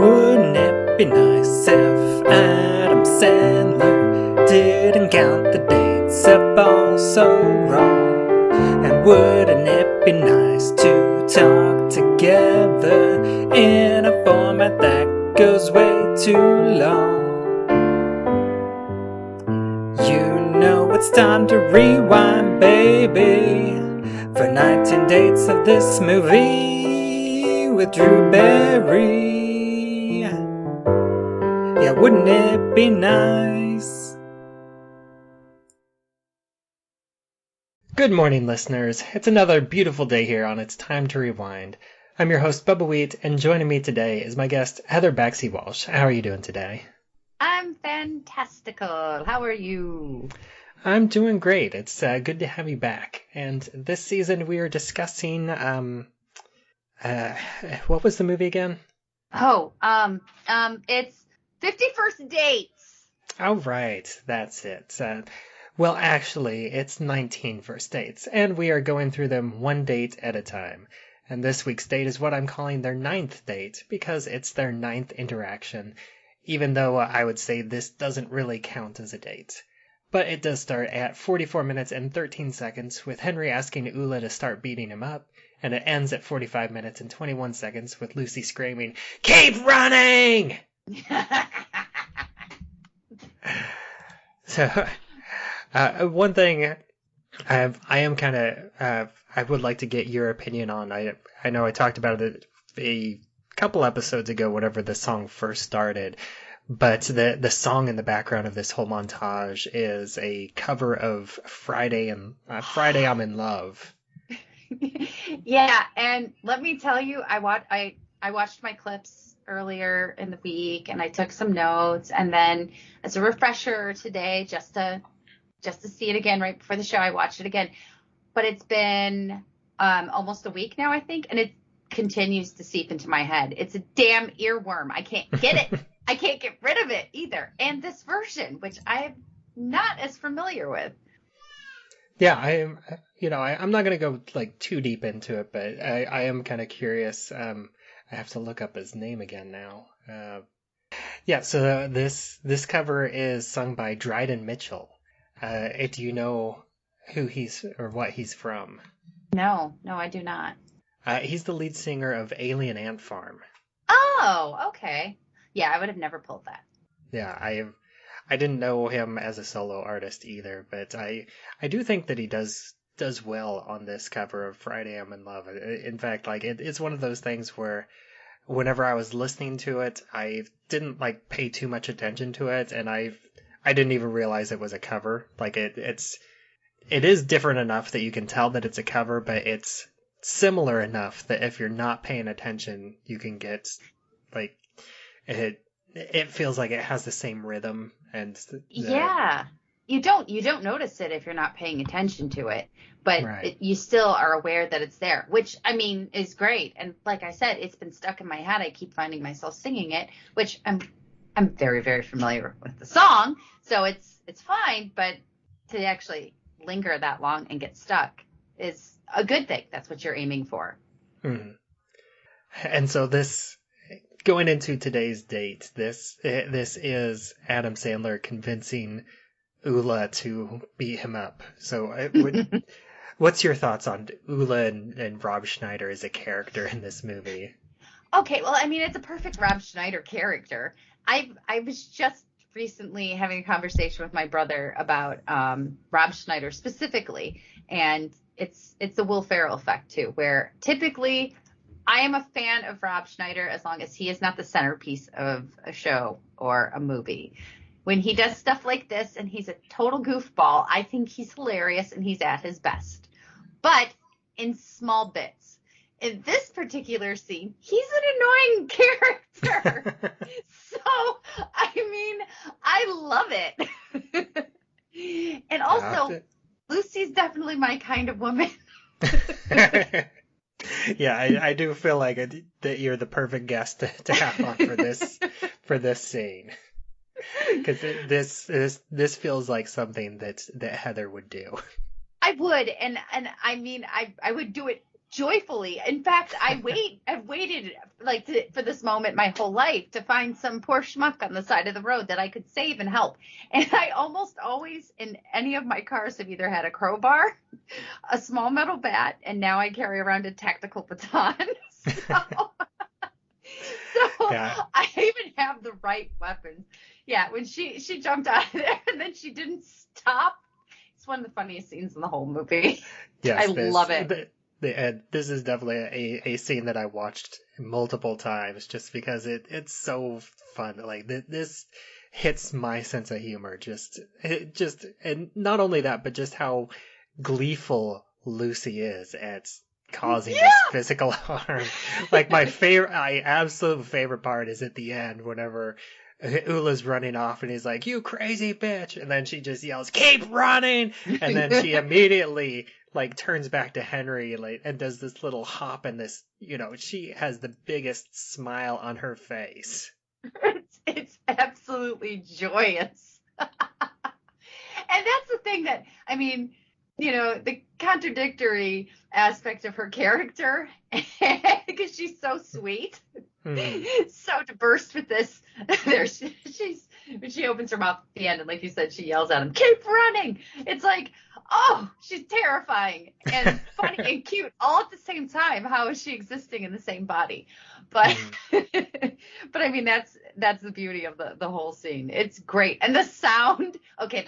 Wouldn't it be nice if Adam Sandler didn't count the dates up all so wrong? And wouldn't it be nice to talk together in a format that goes way too long? You know it's time to rewind, baby, for 19 dates of this movie with Drew Barry. Yeah, wouldn't it be nice? Good morning, listeners. It's another beautiful day here on It's Time to Rewind. I'm your host, Bubbawheat, and joining me today is my guest, Heather Baxy Walsh. How are you doing today? I'm fantastical. How are you? I'm doing great. It's good to have you back. And this season we are discussing, what was the movie again? It's 51st Dates. Oh, right. That's it. Well, actually, it's 19 first dates, and we are going through them one date at a time. And this week's date is what I'm calling their 9th date, because it's their 9th interaction, even though I would say this doesn't really count as a date. But it does start at 44 minutes and 13 seconds, with Henry asking Ula to start beating him up, and it ends at 45 minutes and 21 seconds with Lucy screaming, "Keep running!" So, one thing I am kind of, I would like to get your opinion on. I know I talked about it a couple episodes ago, whenever the song first started, but the song in the background of this whole montage is a cover of Friday I'm in Love. Yeah, and let me tell you, I watched my clips earlier in the week, and I took some notes, and then as a refresher today, just to see it again right before the show, I watched it again. But it's been almost a week now, I think, and it continues to seep into my head. It's a damn earworm. I can't get it. I can't get rid of it either. And this version, which I'm not as familiar with. Yeah, I'm not going to go like too deep into it, but I am kind of curious. I have to look up his name again now. Yeah, so this cover is sung by Dryden Mitchell. Do you know who he's or what he's from? No, I do not. He's the lead singer of Alien Ant Farm. Oh, okay. Yeah, I would have never pulled that. Yeah, I didn't know him as a solo artist either, but I do think that he does well on this cover of Friday I'm in Love. In fact, like it's one of those things where whenever I was listening to it, I didn't like pay too much attention to it, and I didn't even realize it was a cover. Like it is different enough that you can tell that it's a cover, but it's similar enough that if you're not paying attention, you can get like it feels like it has the same rhythm and yeah, you don't notice it if you're not paying attention to it, but right. You still are aware that it's there, which I mean is great. And like I said, it's been stuck in my head. I keep finding myself singing it, which I'm very, very familiar with the song, so it's fine. But to actually linger that long and get stuck is a good thing. That's what you're aiming for. Mm-hmm. And so going into today's date, this is Adam Sandler convincing Ula to beat him up. So what's your thoughts on Ula and Rob Schneider as a character in this movie? Okay, well, I mean, it's a perfect Rob Schneider character. I was just recently having a conversation with my brother about Rob Schneider specifically, and it's the Will Ferrell effect too, where typically I am a fan of Rob Schneider as long as he is not the centerpiece of a show or a movie. When he does stuff like this and he's a total goofball, I think he's hilarious and he's at his best. But in small bits. In this particular scene, he's an annoying character. So, I mean, I love it. And also, Lucy's definitely my kind of woman. Yeah, I do feel like that you're the perfect guest to have on for this scene, because this feels like something that Heather would do. I would, and I mean, I would do it joyfully. In fact, I've waited like for this moment my whole life to find some poor schmuck on the side of the road that I could save and help. And I almost always in any of my cars have either had a crowbar, a small metal bat, and now I carry around a tactical baton. So Yeah. I even have the right weapons. Yeah, when she jumped out of there and then she didn't stop. It's one of the funniest scenes in the whole movie. Yes, I love it. This is definitely a scene that I watched multiple times just because it's so fun. Like this hits my sense of humor. And not only that, but just how gleeful Lucy is at causing this physical harm. Like my absolute favorite part is at the end whenever Ula's running off and he's like, "You crazy bitch," and then she just yells, "Keep running!" And then she immediately like turns back to Henry like and does this little hop and this, she has the biggest smile on her face. It's absolutely joyous. And that's the thing that, I mean, the contradictory aspect of her character, because she's so sweet, so to burst with this, when she opens her mouth at the end, and like you said, she yells at him, "Keep running!" It's like, oh, she's terrifying and funny and cute all at the same time. How is she existing in the same body? But, but I mean, that's the beauty of the whole scene. It's great. And the sound, okay,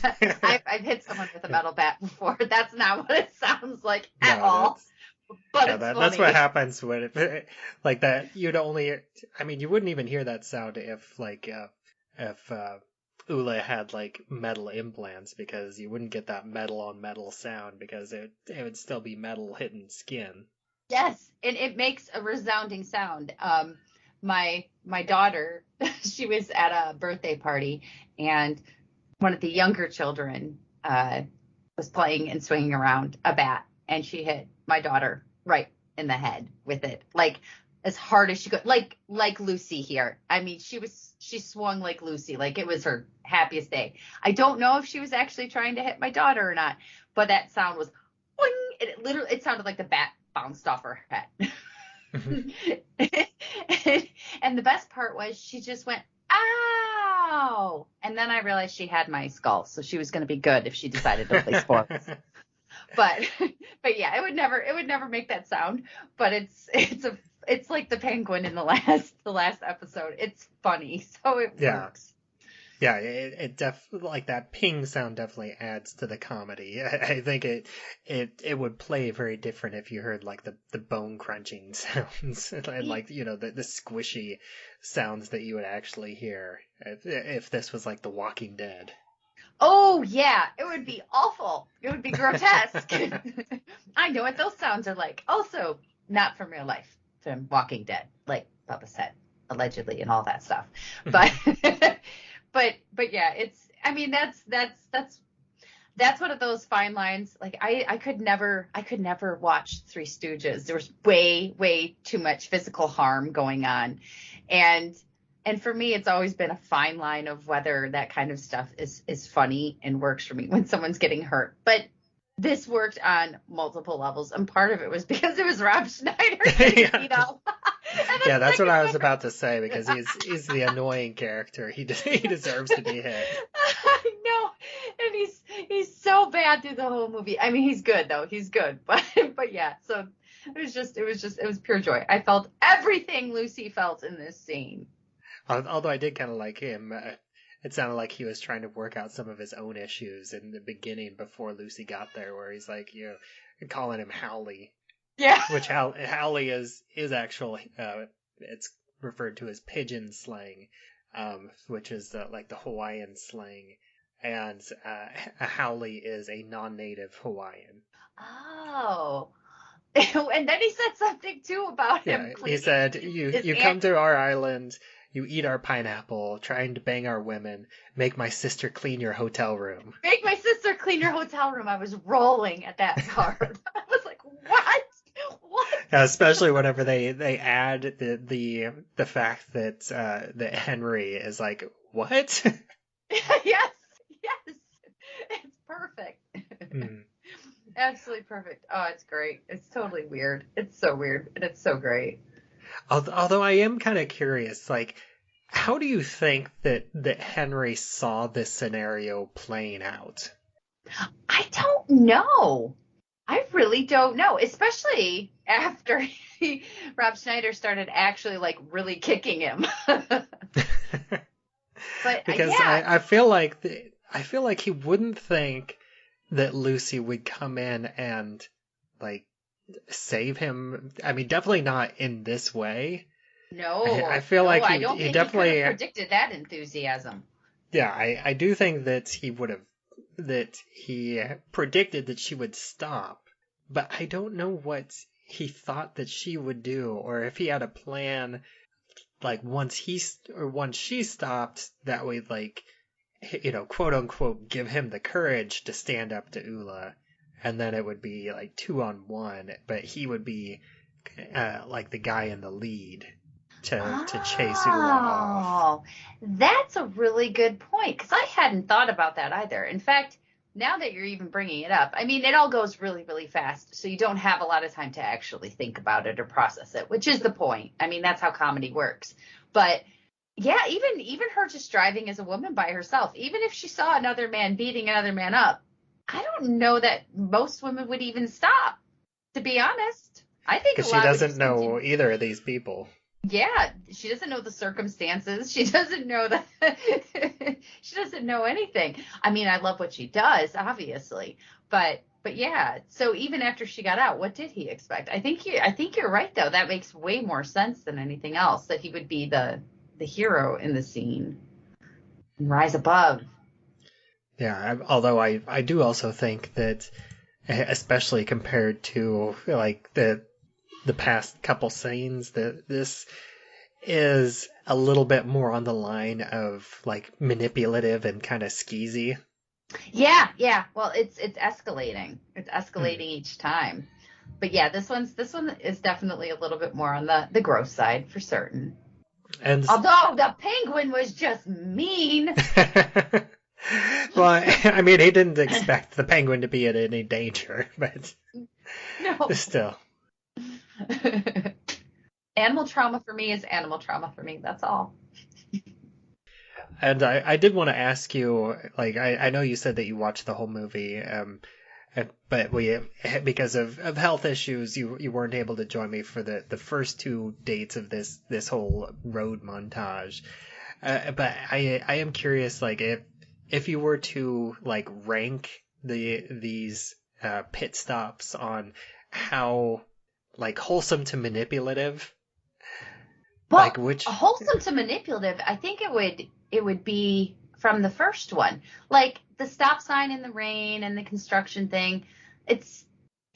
I've hit someone with a metal bat before. That's not what it sounds like at all. But that's what happens when like that. You wouldn't even hear that sound if Ula had like metal implants, because you wouldn't get that metal on metal sound because it would still be metal hitting skin. Yes, and it makes a resounding sound. My daughter, she was at a birthday party, and one of the younger children was playing and swinging around a bat, and she hit my daughter right in the head with it, like as hard as she could, like Lucy here. I mean, she swung like Lucy, like it was her happiest day. I don't know if she was actually trying to hit my daughter or not, but that sound was, boing, it sounded like the bat bounced off her head. And the best part was she just went, "Ow!" And then I realized she had my skull, so she was going to be good if she decided to play sports. But yeah, it would never make that sound. But it's like the penguin in the last episode. It's funny, so it works. Yeah, it definitely, like that ping sound definitely adds to the comedy. I think it would play very different if you heard like the bone crunching sounds and like the squishy sounds that you would actually hear if this was like The Walking Dead. Oh yeah, it would be awful. It would be grotesque. I know what those sounds are like. Also, not from real life, from Walking Dead, like Bubba said, allegedly, and all that stuff. But but yeah, that's one of those fine lines. Like I could never watch Three Stooges. There was way too much physical harm going on, and for me, it's always been a fine line of whether that kind of stuff is funny and works for me when someone's getting hurt. But this worked on multiple levels, and part of it was because it was Rob Schneider. Yeah, that's what I was about to say, because he's the annoying character. He deserves to be hit. I know, and he's so bad through the whole movie. I mean, he's good though. He's good, but yeah. So it was pure joy. I felt everything Lucy felt in this scene. Although I did kind of like him. It sounded like he was trying to work out some of his own issues in the beginning before Lucy got there, where he's like, calling him Howley. Yeah. Which Howley is actual. It's referred to as pidgin slang, which is like the Hawaiian slang, and a Howley is a non-native Hawaiian. Oh. And then he said something too about him. Yeah, he said, "You come to our island. You eat our pineapple, trying to bang our women, make my sister clean your hotel room." Make my sister clean your hotel room. I was rolling at that part. I was like, what? Yeah, especially whenever they add the fact that Henry is like, what? Yes. It's perfect. Absolutely perfect. Oh, it's great. It's totally weird. It's so weird, and it's so great. Although I am kind of curious, like, how do you think that Henry saw this scenario playing out? I don't know. I really don't know, especially after Rob Schneider started actually like really kicking him. But Because yeah, I feel like he wouldn't think that Lucy would come in and like save him. I mean, definitely not in this way. I no, feel no, like I don't he think he could have definitely, predicted that enthusiasm. yeah, I do think that he would have, that he predicted that she would stop, but I don't know what he thought that she would do, or if he had a plan, like once she stopped, that would like, quote unquote, give him the courage to stand up to Ula, and then it would be like 2-on-1, but he would be like the guy in the lead to chase Ula off. Oh, that's a really good point because I hadn't thought about that either. In fact, now that you're even bringing it up, I mean, it all goes really, really fast, so you don't have a lot of time to actually think about it or process it, which is the point. I mean, that's how comedy works. But yeah, even her just driving as a woman by herself, even if she saw another man beating another man up, I don't know that most women would even stop, to be honest. I think a Because she lot would doesn't just know continue. either of these people. Yeah, she doesn't know the circumstances. She doesn't know the she doesn't know anything. I mean, I love what she does, obviously. But yeah, so even after she got out, what did he expect? I think you're right though. That makes way more sense than anything else that he would be the hero in the scene and rise above. Yeah, although I do also think that, especially compared to like the past couple scenes, that this is a little bit more on the line of like manipulative and kind of skeezy. Yeah, yeah. Well, it's escalating. It's Mm. escalating each time. But yeah, this one is definitely a little bit more on the gross side for certain. And Although the penguin was just mean. well, I mean, he didn't expect the penguin to be in any danger, but No. still. Animal trauma for me is animal trauma for me. That's all. And I did want to ask you, like, I know you said that you watched the whole movie, but because of health issues, you weren't able to join me for the first two dates of this whole road montage. But I am curious, like, if you were to like rank these pit stops on how like wholesome to manipulative, like Well, which. wholesome to manipulative, I think it would be from the first one. Like the stop sign in the rain and the construction thing. It's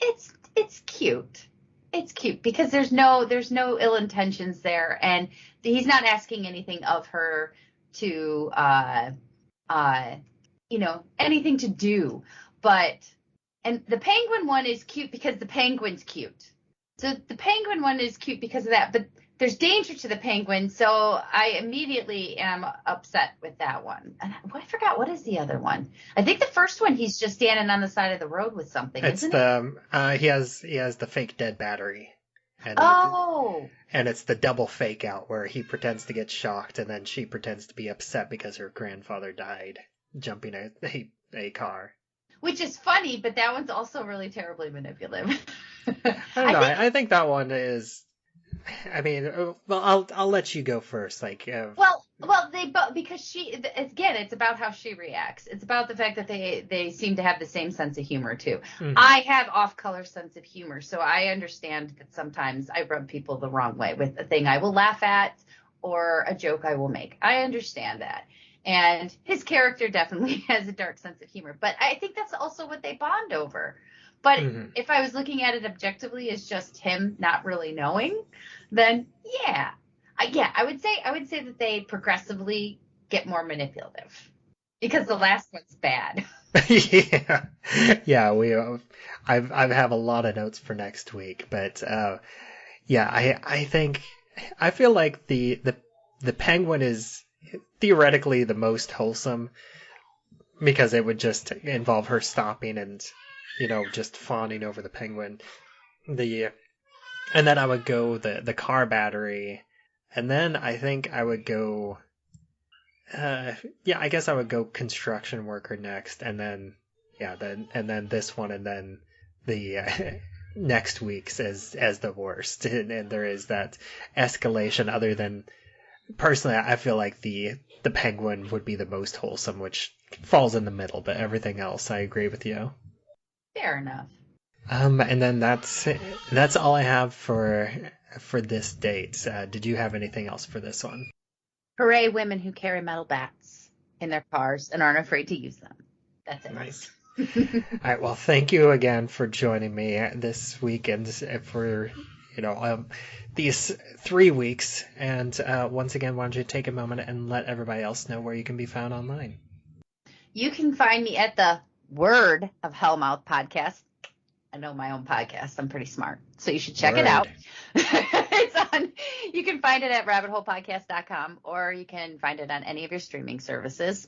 it's cute. It's cute because there's no ill intentions there and he's not asking anything of her to uh anything to do. But and the penguin one is cute because the penguin's cute. So the penguin one is cute because of that, but there's danger to the penguin, so I immediately am upset with that one. And I forgot what is the other one. I think the first one he's just standing on the side of the road with something, It's isn't it? the he has the fake dead battery, and Oh, and it's the double fake out where he pretends to get shocked and then she pretends to be upset because her grandfather died jumping a car. which is funny, but that one's also really terribly manipulative. I don't I know. think I think that one is. I mean, well, I'll let you go first. Like, well, they both because she again, it's about how she reacts. It's about the fact that they seem to have the same sense of humor too. mhm. I have off-color sense of humor, so I understand that sometimes I rub people the wrong way with a thing I will laugh at or a joke I will make. I understand that. And his character definitely has a dark sense of humor, but I think that's also what they bond over. But Mhm. if I was looking at it objectively as just him not really knowing, then yeah, I would say that they progressively get more manipulative because the last one's bad. Yeah, yeah. I have a lot of notes for next week, but yeah, I think I feel like the penguin is theoretically the most wholesome because it would just involve her stopping and just fawning over the penguin. And then I would go the car battery, and then I think I would go. I guess I would go construction worker next, and then this one, and then the next week's as the worst, and there is that escalation. Other than personally, I feel like the penguin would be the most wholesome, which falls in the middle, but everything else, I agree with you. Fair enough. And then that's all I have for this date. Did you have anything else for this one? Hooray, women who carry metal bats in their cars and aren't afraid to use them. That's it. Nice. All right. Well, thank you again for joining me this week and for these 3 weeks. And once again, why don't you take a moment and let everybody else know where you can be found online? You can find me at the Word of Hellmouth podcast. I know my own podcast. I'm pretty smart. So you should check it out. You can find it at rabbitholepodcast.com, or you can find it on any of your streaming services.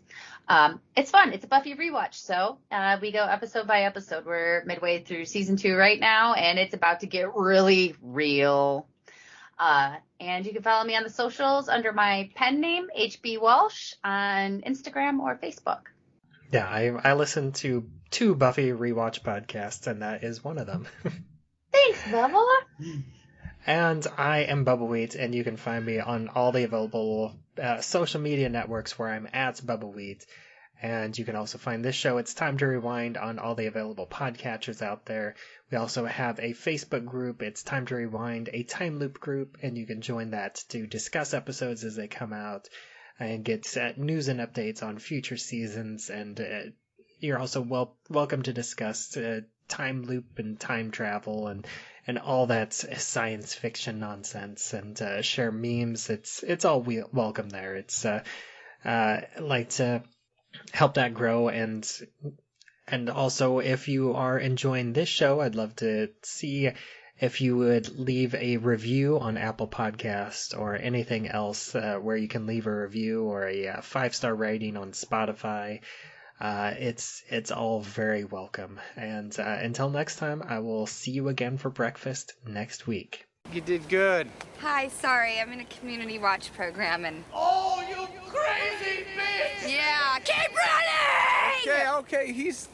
It's fun. It's a Buffy rewatch. So we go episode by episode. We're midway through season 2 right now, and it's about to get really real. And you can follow me on the socials under my pen name, HB Walsh, on Instagram or Facebook. Yeah, I listen to 2 Buffy rewatch podcasts, and that is one of them. Thanks, Bubba. And I am Bubbawheat, and you can find me on all the available social media networks where I'm at Bubbawheat. And you can also find this show, It's Time to Rewind, on all the available podcatchers out there. We also have a Facebook group, It's Time to Rewind, a time loop group, and you can join that to discuss episodes as they come out and get news and updates on future seasons. And you're also welcome to discuss time loop and time travel and all that science fiction nonsense, and share memes. It's all welcome there. It's like to help that grow, and also, if you are enjoying this show, I'd love to see if you would leave a review on Apple Podcasts or anything else where you can leave a review, or a 5-star rating on Spotify. It's all very welcome. And until next time, I will see you again for breakfast next week. You did good. Hi, sorry, I'm in a community watch program and... Oh, you crazy bitch! Yeah, keep running! Okay, he's